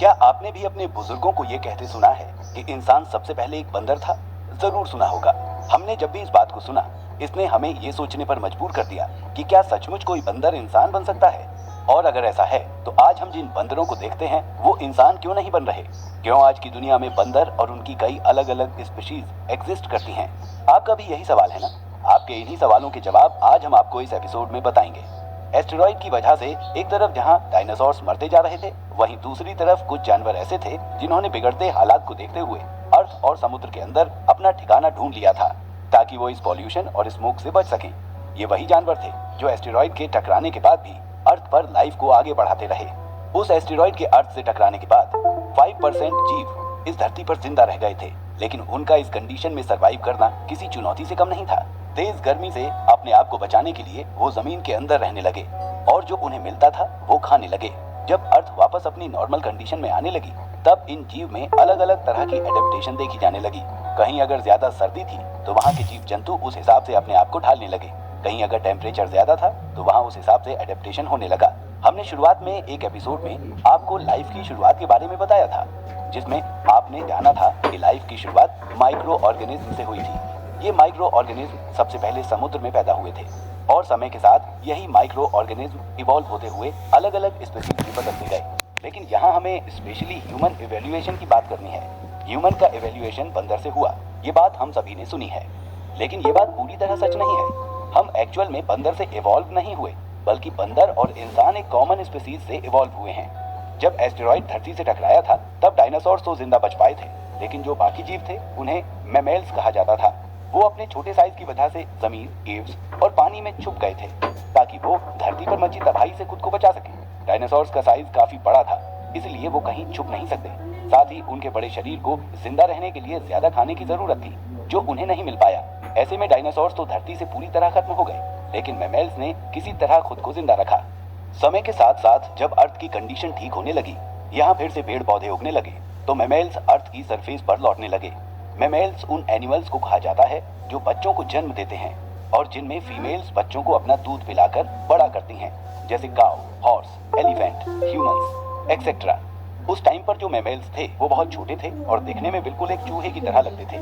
क्या आपने भी अपने बुजुर्गों को ये कहते सुना है कि इंसान सबसे पहले एक बंदर था? जरूर सुना होगा। हमने जब भी इस बात को सुना, इसने हमें ये सोचने पर मजबूर कर दिया कि क्या सचमुच कोई बंदर इंसान बन सकता है? और अगर ऐसा है तो आज हम जिन बंदरों को देखते हैं वो इंसान क्यों नहीं बन रहे? क्यों आज की दुनिया में बंदर और उनकी कई अलग अलग स्पीशीज एग्जिस्ट करती हैं? आपका भी यही सवाल है ना? आपके इन्हीं सवालों के जवाब आज हम आपको इस एपिसोड में बताएंगे। एस्टेरॉइड की वजह से एक तरफ जहां डायनासोर्स मरते जा रहे थे, वहीं दूसरी तरफ कुछ जानवर ऐसे थे जिन्होंने बिगड़ते हालात को देखते हुए अर्थ और समुद्र के अंदर अपना ठिकाना ढूंढ लिया था ताकि वो इस पॉल्यूशन और स्मोक से बच सकें। ये वही जानवर थे जो एस्टेरॉइड के टकराने के बाद भी अर्थ पर लाइफ को आगे बढ़ाते रहे। उस एस्टेरॉइड के अर्थ से टकराने के बाद 5% जीव इस धरती पर जिंदा रह गए थे, लेकिन उनका इस कंडीशन में सरवाइव करना किसी चुनौती से कम नहीं था। तेज गर्मी से अपने आप को बचाने के लिए वो जमीन के अंदर रहने लगे और जो उन्हें मिलता था वो खाने लगे। जब अर्थ वापस अपनी नॉर्मल कंडीशन में आने लगी, तब इन जीव में अलग अलग तरह की एडेप्टेशन देखी जाने लगी। कहीं अगर ज्यादा सर्दी थी तो वहाँ के जीव जंतु उस हिसाब से अपने आप को ढालने लगे। कहीं अगर टेम्परेचर ज्यादा था तो वहाँ उस हिसाब से एडेप्टेशन होने लगा। हमने शुरुआत में एक एपिसोड में आपको लाइफ की शुरुआत के बारे में बताया था, जिसमें आपने जाना था कि लाइफ की शुरुआत माइक्रो ऑर्गेनिज्म से हुई थी। ये माइक्रो ऑर्गेनिज्म सबसे पहले समुद्र में पैदा हुए थे और समय के साथ यही माइक्रो ऑर्गेनिज्म इवॉल्व होते हुए अलग अलग स्पीशीज में बदलते गए। लेकिन यहाँ हमें स्पेशली ह्यूमन इवेल्युएशन की बात करनी है। ह्यूमन का इवेल्युएशन बंदर से हुआ, ये बात हम सभी ने सुनी है, लेकिन ये बात पूरी तरह सच नहीं है। हम एक्चुअल में बंदर से इवॉल्व नहीं हुए, बल्कि बंदर और इंसान एक कॉमन स्पीशीज से इवॉल्व हुए हैं। जब एस्टेरॉइड धरती से टकराया था तब डायनासोर तो जिंदा बच पाए थे, लेकिन जो बाकी जीव थे उन्हें मैमेल्स कहा जाता था। वो अपने छोटे साइज की वजह से जमीन, केव्स और पानी में छुप गए थे ताकि वो धरती पर मची तबाही से खुद को बचा सके। डायनासोर्स का साइज काफी बड़ा था, इसलिए वो कहीं छुप नहीं सकते। साथ ही उनके बड़े शरीर को जिंदा रहने के लिए ज्यादा खाने की जरूरत थी, जो उन्हें नहीं मिल पाया। ऐसे में डायनासोर्स तो धरती से पूरी तरह खत्म हो गए, लेकिन मैमेल्स ने किसी तरह खुद को जिंदा रखा। समय के साथ साथ जब अर्थ की कंडीशन ठीक होने लगी, यहाँ फिर से पेड़ पौधे उगने लगे, तो मैमेल्स अर्थ की सरफेस पर लौटने लगे। मैमेल्स उन एनिमल्स को कहा जाता है जो बच्चों को जन्म देते हैं और जिनमें फीमेल्स बच्चों को अपना दूध पिलाकर बड़ा करती हैं, जैसे cow, horse, elephant, humans etcetera. उस टाइम पर जो मैमेल्स थे वो बहुत छोटे थे और दिखने में बिल्कुल एक चूहे की तरह लगते थे।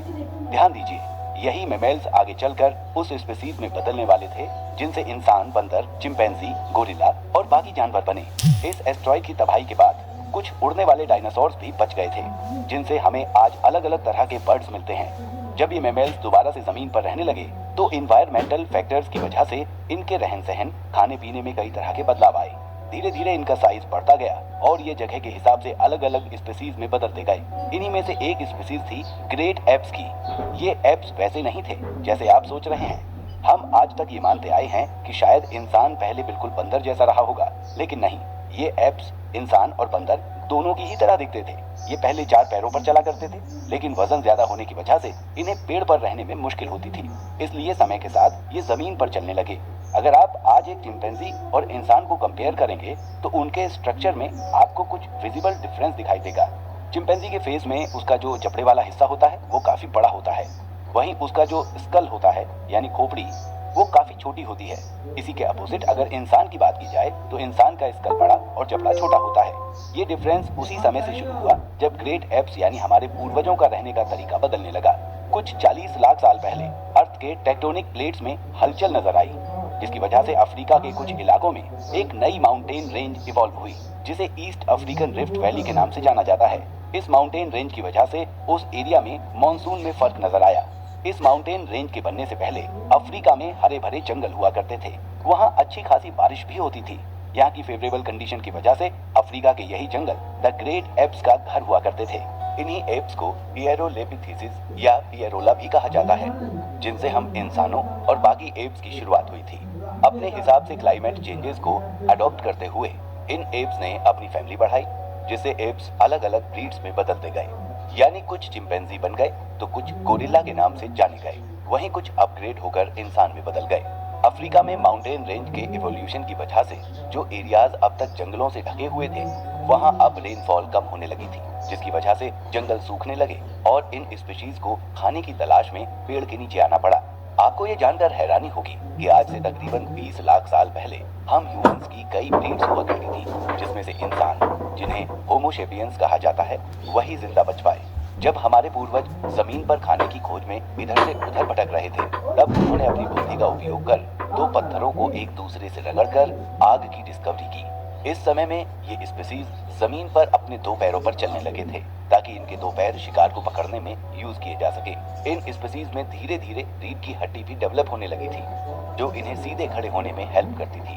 ध्यान दीजिए, यही मैमेल्स आगे चलकर उस स्पीशीज में बदलने वाले थे जिनसे इंसान, बंदर, चिंपैंजी, गोरिल्ला और बाकी जानवर बने। इस एस्टेरॉइड की तबाही के बाद कुछ उड़ने वाले डायनासोर्स भी बच गए थे, जिनसे हमें आज अलग अलग तरह के बर्ड्स मिलते हैं। जब ये मैमेल्स दोबारा से जमीन पर रहने लगे तो इन्वायरमेंटल फैक्टर्स की वजह से इनके रहन सहन, खाने पीने में कई तरह के बदलाव आए। धीरे धीरे इनका साइज बढ़ता गया और ये जगह के हिसाब से अलग अलग स्पीशीज में बदलते गए। इन्हीं में से एक स्पीशीज थी ग्रेट एप्स की। ये एप्स वैसे नहीं थे जैसे आप सोच रहे हैं। हम आज तक ये मानते आए हैं कि शायद इंसान पहले बिल्कुल बंदर जैसा रहा होगा, लेकिन नहीं, ये एप्स इंसान और बंदर दोनों की ही तरह दिखते थे। ये पहले 4 पैरों पर चला करते थे, लेकिन वजन ज्यादा होने की वजह से इन्हें पेड़ पर रहने में मुश्किल होती थी, इसलिए समय के साथ ये जमीन पर चलने लगे। अगर आप आज एक चिंपैंजी और इंसान को कंपेयर करेंगे तो उनके स्ट्रक्चर में आपको कुछ विजिबल डिफरेंस दिखाई देगा। चिंपैंजी के फेस में उसका जो जबड़े वाला हिस्सा होता है वो काफी बड़ा होता है, वहीं उसका जो स्कल होता है यानी खोपड़ी, वो काफी छोटी होती है। इसी के अपोजिट अगर इंसान की बात की जाए तो इंसान का स्कल बड़ा और जबड़ा छोटा होता है। ये डिफरेंस उसी समय से शुरू हुआ जब ग्रेट एप्स यानी हमारे पूर्वजों का रहने का तरीका बदलने लगा। कुछ 40 लाख साल पहले अर्थ के टेक्टोनिक प्लेट्स में हलचल नजर आई, जिसकी वजह से अफ्रीका के कुछ इलाकों में एक नई माउंटेन रेंज इवॉल्व हुई, जिसे ईस्ट अफ्रीकन रिफ्ट वैली के नाम से जाना जाता है। इस माउंटेन रेंज की वजह से उस एरिया में मॉनसून में फर्क नजर आया। इस माउंटेन रेंज के बनने से पहले अफ्रीका में हरे भरे जंगल हुआ करते थे, वहाँ अच्छी खासी बारिश भी होती थी। यहाँ की फेवरेबल कंडीशन की वजह से अफ्रीका के यही जंगल द ग्रेट एप्स का घर हुआ करते थे। इन्हीं एप्स को पिएरोलेपिथेसिस या पिएरोला भी कहा जाता है, जिनसे हम इंसानों और बाकी एप्स की शुरुआत हुई थी। अपने हिसाब से क्लाइमेट चेंजेस को अडॉप्ट करते हुए इन एप्स ने अपनी फैमिली बढ़ाई, जिससे एप्स अलग अलग ब्रीड्स में बदलते गए, यानी कुछ चिंपैंजी बन गए तो कुछ गोरिल्ला के नाम से जाने गए, वहीं कुछ अपग्रेड होकर इंसान में बदल गए। अफ्रीका में माउंटेन रेंज के इवोल्यूशन की वजह से जो एरियाज अब तक जंगलों से ढके हुए थे, वहां अब रेनफॉल कम होने लगी थी, जिसकी वजह से जंगल सूखने लगे और इन स्पीशीज को खाने की तलाश में पेड़ के नीचे आना पड़ा। आपको ये जानकर हैरानी होगी कि आज से तकरीबन 20 लाख साल पहले हम ह्यूमंस की कई ब्रीड्स हुआ करती थी, जिसमें से इंसान, जिन्हें होमो सेपियंस कहा जाता है, वही जिंदा बच पाए। जब हमारे पूर्वज जमीन पर खाने की खोज में इधर से उधर भटक रहे थे, तब उन्होंने अपनी बुद्धि का उपयोग कर दो पत्थरों को एक दूसरे से रगड़कर आग की डिस्कवरी की। इस समय में ये स्पीसीज जमीन पर अपने दो पैरों पर चलने लगे थे, ताकि इनके दो पैर शिकार को पकड़ने में यूज किए जा सके। इन स्पीसीज में धीरे धीरे रीढ़ की हड्डी भी डेवलप होने लगी थी, जो इन्हें सीधे खड़े होने में हेल्प करती थी।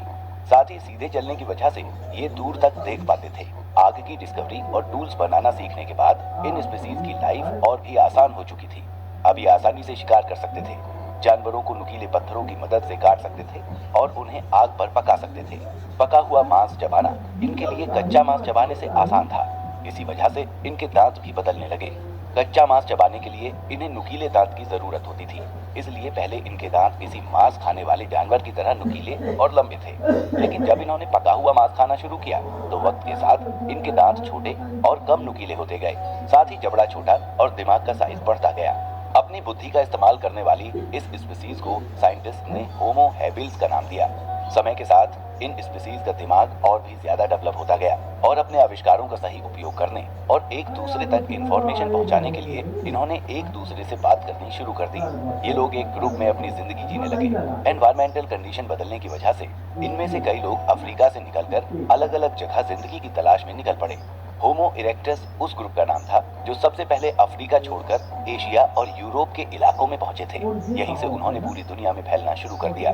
साथ ही सीधे चलने की वजह से ये दूर तक देख पाते थे। आग की डिस्कवरी और टूल्स बनाना सीखने के बाद इन स्पीसीज की लाइफ और भी आसान हो चुकी थी। अब ये आसानी से शिकार कर सकते थे, जानवरों को नुकीले पत्थरों की मदद से काट सकते थे और उन्हें आग पर पका सकते थे। पका हुआ मांस चबाना इनके लिए कच्चा मांस चबाने से आसान था। इसी वजह से इनके दांत भी बदलने लगे। कच्चा मांस चबाने के लिए इन्हें नुकीले दांत की जरूरत होती थी, इसलिए पहले इनके दांत किसी मांस खाने वाले जानवर की तरह नुकीले और लंबे थे। लेकिन जब इन्होंने पका हुआ मांस खाना शुरू किया तो वक्त के साथ इनके दांत छोटे और कम नुकीले होते गए। साथ ही जबड़ा छोटा और दिमाग का साइज बढ़ता गया। अपनी बुद्धि का इस्तेमाल करने वाली इस स्पीसीज को साइंटिस्ट ने होमो हैबिल्स का नाम दिया। समय के साथ इन स्पीसीज का दिमाग और भी ज्यादा डेवलप होता गया और अपने आविष्कारों का सही उपयोग करने और एक दूसरे तक इंफॉर्मेशन पहुंचाने के लिए इन्होंने एक दूसरे से बात करनी शुरू कर दी। ये लोग एक ग्रुप में अपनी जिंदगी जीने लगे। एनवायरमेंटल कंडीशन बदलने की वजह से इनमें से कई लोग अफ्रीका से निकलकर अलग अलग जगह जिंदगी की तलाश में निकल पड़े। होमो इरेक्टस उस ग्रुप का नाम था जो सबसे पहले अफ्रीका छोड़कर एशिया और यूरोप के इलाकों में पहुंचे थे। यहीं से उन्होंने पूरी दुनिया में फैलना शुरू कर दिया।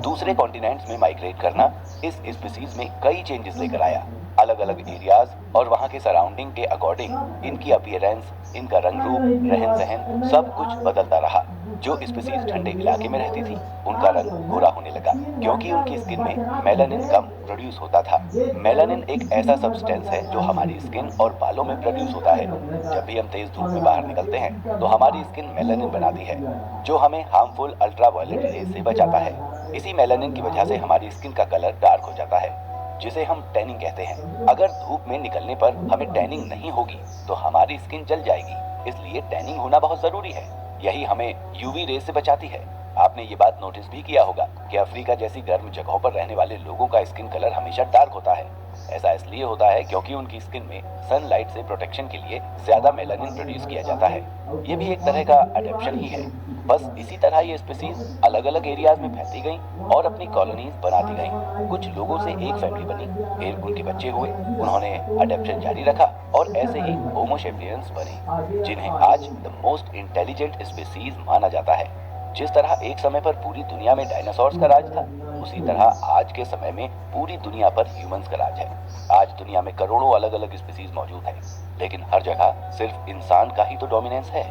दूसरे कॉन्टिनेंट्स में माइग्रेट करना इस स्पीसीज में कई चेंजेस लेकर आया। अलग अलग एरियाज और वहाँ के सराउंडिंग के अकॉर्डिंग इनकी अपीयरेंस, इनका रंग रूप, रहन सहन सब कुछ बदलता रहा। जो स्पीसीज ठंडे इलाके में रहती थी उनका रंग भूरा होने लगा, क्योंकि उनकी स्किन में मेलानिन कम प्रोड्यूस होता था। मेलानिन एक ऐसा सब्सटेंस है जो हमारी स्किन और बालों में प्रोड्यूस होता है। जब भी हम तेज धूप में बाहर निकलते हैं तो हमारी स्किन मेलानिन बनाती है, जो हमें हार्मफुल अल्ट्रावायलेट रेज से बचाता है। इसी मेलानिन की वजह से हमारी स्किन का कलर डार्क हो जाता है, जिसे हम टैनिंग कहते हैं। अगर धूप में निकलने पर हमें टैनिंग नहीं होगी तो हमारी स्किन जल जाएगी, इसलिए टैनिंग होना बहुत जरूरी है। यही हमें यूवी रेज से बचाती है। आपने ये बात नोटिस भी किया होगा कि अफ्रीका जैसी गर्म जगहों पर रहने वाले लोगों का स्किन कलर हमेशा डार्क होता है। ऐसा इसलिए होता है क्योंकि उनकी स्किन में सनलाइट से प्रोटेक्शन के लिए ज्यादा मेलानिन प्रोड्यूस किया जाता है। ये भी एक तरह का अडेप्शन ही है। बस इसी तरह ये स्पीसीज अलग अलग एरियाज में फैलती गई और अपनी कॉलोनीज बनाती गई। कुछ लोगों से एक फैमिली बनी, फिर उनके बच्चे हुए, उन्होंने अडेप्शन जारी रखा और ऐसे ही होमो सेपियंस बने, जिन्हें आज द मोस्ट इंटेलिजेंट स्पीसीज माना जाता है। जिस तरह एक समय पर पूरी दुनिया में डायनासोर्स का राज था, उसी तरह आज के समय में पूरी दुनिया पर ह्यूमंस का राज है। आज दुनिया में करोड़ों अलग अलग स्पीसीज मौजूद हैं, लेकिन हर जगह सिर्फ इंसान का ही तो डोमिनेंस है।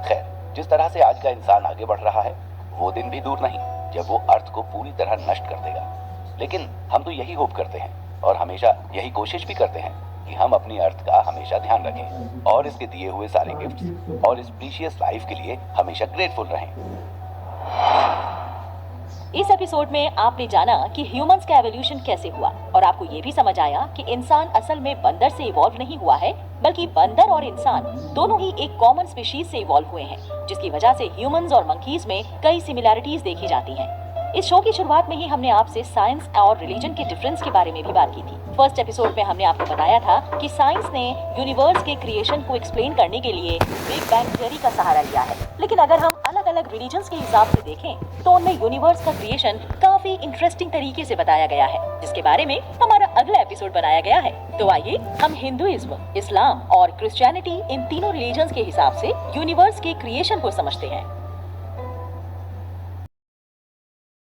खैर, जिस तरह से आज का इंसान आगे बढ़ रहा है, वो दिन भी दूर नहीं जब वो अर्थ को पूरी तरह नष्ट कर देगा। लेकिन हम तो यही होप करते हैं और हमेशा यही कोशिश भी करते हैं कि हम अपनी अर्थ का हमेशा ध्यान रखें और इसके दिए हुए सारे गिफ्ट्स और इस प्रीशियस लाइफ के लिए हमेशा ग्रेटफुल रहें। इस एपिसोड में आपने जाना कि ह्यूमंस का एवोल्यूशन कैसे हुआ और आपको ये भी समझ आया कि इंसान असल में बंदर से इवॉल्व नहीं हुआ है, बल्कि बंदर और इंसान दोनों ही एक कॉमन स्पीशीज से इवॉल्व हुए हैं, जिसकी वजह से ह्यूमंस और मंकीज में कई सिमिलैरिटीज देखी जाती हैं। इस शो की शुरुआत में ही हमने आपसे साइंस और रिलीजन के डिफरेंस के बारे में भी बात की थी। फर्स्ट एपिसोड में हमने आपको बताया था कि साइंस ने यूनिवर्स के क्रिएशन को एक्सप्लेन करने के लिए बिग बैंग थ्योरी का सहारा लिया है, लेकिन अगर हम अलग अलग रिलीजन्स के हिसाब से देखें तो उनमें यूनिवर्स का क्रिएशन काफी इंटरेस्टिंग तरीके से बताया गया है, जिसके बारे में हमारा अगला एपिसोड बनाया गया है। तो आइए हम हिंदुइज्म, इस्लाम और क्रिश्चियनिटी इन तीनों रिलीजन्स के हिसाब से यूनिवर्स के क्रिएशन को समझते हैं।